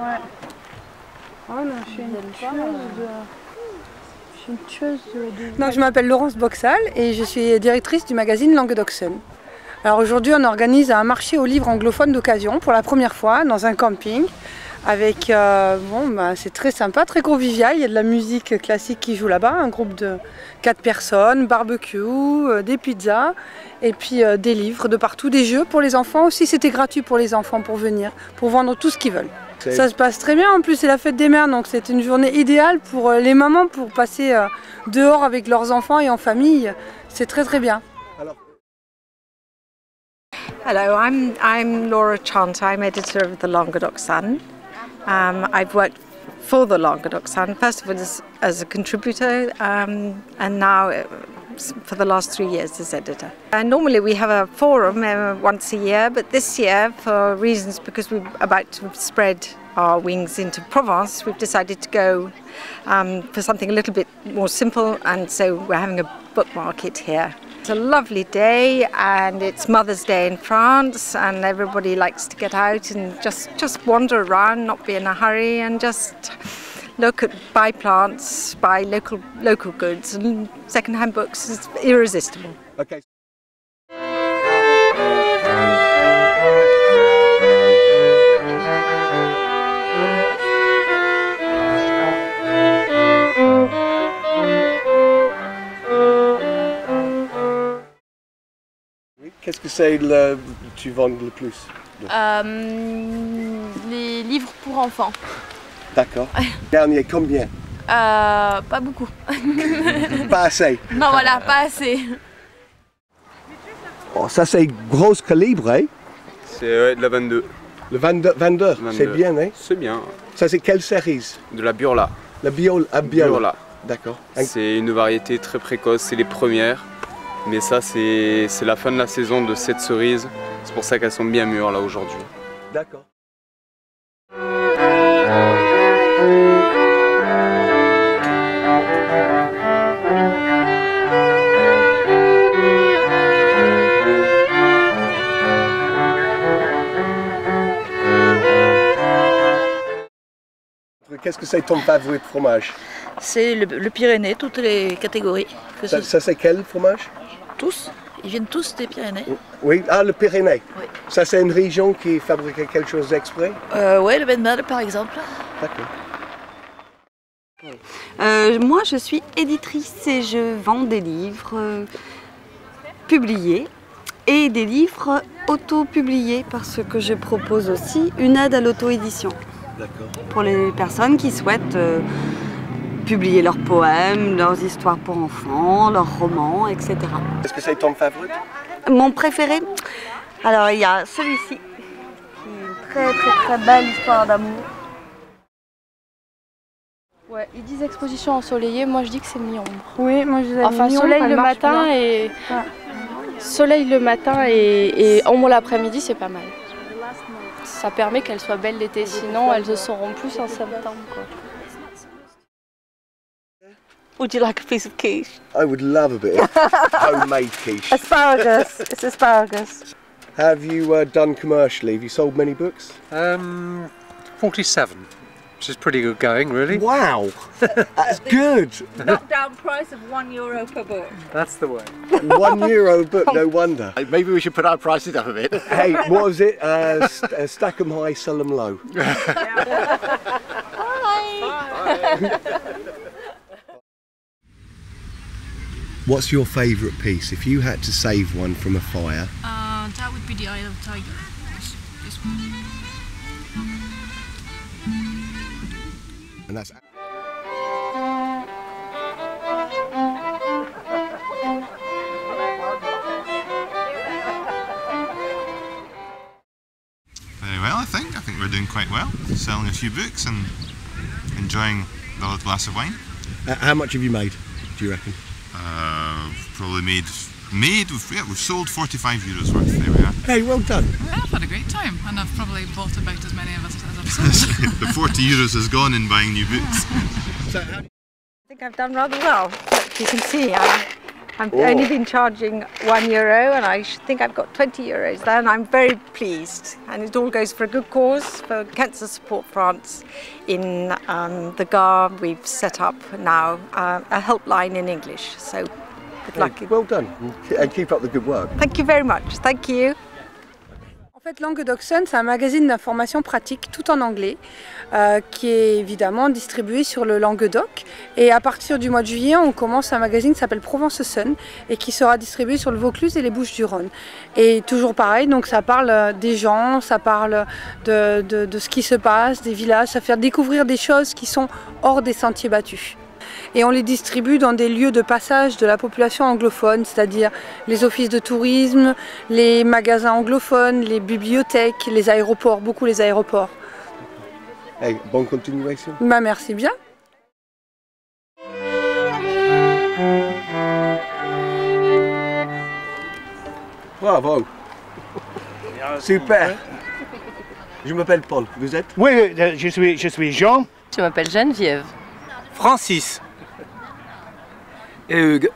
Ouais. Ah non, je suis une tueuse de... Donc, je m'appelle Laurence Boxal et je suis directrice du magazine Languedoc Sun. Alors aujourd'hui, on organise un marché aux livres anglophones d'occasion pour la première fois dans un camping. Avec, c'est très sympa, très convivial. Il y a de la musique classique qui joue là-bas, un groupe de 4 personnes, barbecue, des pizzas et puis des livres de partout, des jeux pour les enfants aussi. C'était gratuit pour les enfants pour venir, pour vendre tout ce qu'ils veulent. Ça se passe très bien, en plus c'est la fête des mères, donc c'est une journée idéale pour les mamans pour passer dehors avec leurs enfants et en famille. C'est très très bien. Hello, I'm Laura Chant. I'm editor of the Languedoc Sun. I've worked for the Languedoc Sun, first of all as a contributor, and now for the last 3 years as editor. Normally we have a forum once a year, but this year, for reasons because we're about to spread our wings into Provence, we've decided to go for something a little bit more simple, and so we're having a book market here. It's a lovely day, and it's Mother's Day in France, and everybody likes to get out and just wander around, not be in a hurry, and just look at, buy plants, buy local goods, and second-hand books is irresistible. Okay. Qu'est-ce que c'est tu vends le plus? Les livres pour enfants. D'accord. Dernier, combien? Pas beaucoup. Pas assez? Non, voilà, pas assez. Oh, ça c'est gros calibre, hein? C'est de la 22. Le 22, c'est bien, hein? C'est bien. Ça c'est quelle série? De la Burla. La Burla. D'accord. C'est une variété très précoce, c'est les premières. Mais ça, c'est la fin de la saison de cette cerise. C'est pour ça qu'elles sont bien mûres là aujourd'hui. D'accord. Qu'est-ce que c'est ton favori de fromage? C'est le Pyrénées, toutes les catégories. Ça c'est quel fromage? Tous. Ils viennent tous des Pyrénées. Oui, le Pyrénées. Oui. Ça c'est une région qui fabrique quelque chose d'exprès? Oui, le Benmade par exemple. D'accord. Moi je suis éditrice et je vends des livres publiés et des livres auto-publiés parce que je propose aussi une aide à l'auto-édition. D'accord. Pour les personnes qui souhaitent publier leurs poèmes, leurs histoires pour enfants, leurs romans, etc. Est-ce que c'est ton favori? Mon préféré? Alors il y a celui-ci, qui est une très très très belle histoire d'amour. Ouais, ils disent exposition ensoleillée, moi je dis que c'est mi-ombre. Oui, moi je disais enfin soleil le matin et soleil le matin et ombre l'après-midi, c'est pas mal. Ça permet qu'elles soient belles l'été, sinon elles se seront plus en septembre, quoi. Would you like a piece of quiche? I would love a bit of homemade quiche. Asparagus, it's asparagus. Have you done commercially? Have you sold many books? 47, which is pretty good going, really. Wow, that's good. Knockdown price of €1 per book. That's the way. €1 a book, no wonder. Maybe we should put our prices up a bit. Hey, what was it? Stack 'em high, sell 'em low. What's your favourite piece? If you had to save one from a fire? That would be the Eye of the Tiger. This one. And that's... Very well, I think. I think we're doing quite well. Selling a few books and enjoying the little glass of wine. How much have you made, do you reckon? Probably we've sold €45 worth. There we are. Hey, well done. Well, I've had a great time, and I've probably bought about as many of us as I've sold. The €40 has gone in buying new books. I think I've done rather well. You can see I've only been charging €1 and I think I've got €20 there, and I'm very pleased. And it all goes for a good cause, for Cancer Support France. In the Gare we've set up now a helpline in English, so good luck. Well done, and keep up the good work. Thank you very much, thank you. En fait, Languedoc Sun, c'est un magazine d'information pratique tout en anglais qui est évidemment distribué sur le Languedoc. Et à partir du mois de juillet, on commence un magazine qui s'appelle Provence Sun et qui sera distribué sur le Vaucluse et les Bouches-du-Rhône. Et toujours pareil, donc ça parle des gens, ça parle de ce qui se passe, des villages, ça fait découvrir des choses qui sont hors des sentiers battus. Et on les distribue dans des lieux de passage de la population anglophone, c'est-à-dire les offices de tourisme, les magasins anglophones, les bibliothèques, les aéroports, beaucoup les aéroports. Hey, bonne continuation. Bah, merci bien. Bravo. Super. Je m'appelle Paul, vous êtes? Oui, je suis Jean. Je m'appelle Geneviève. Francis. Et Hugues.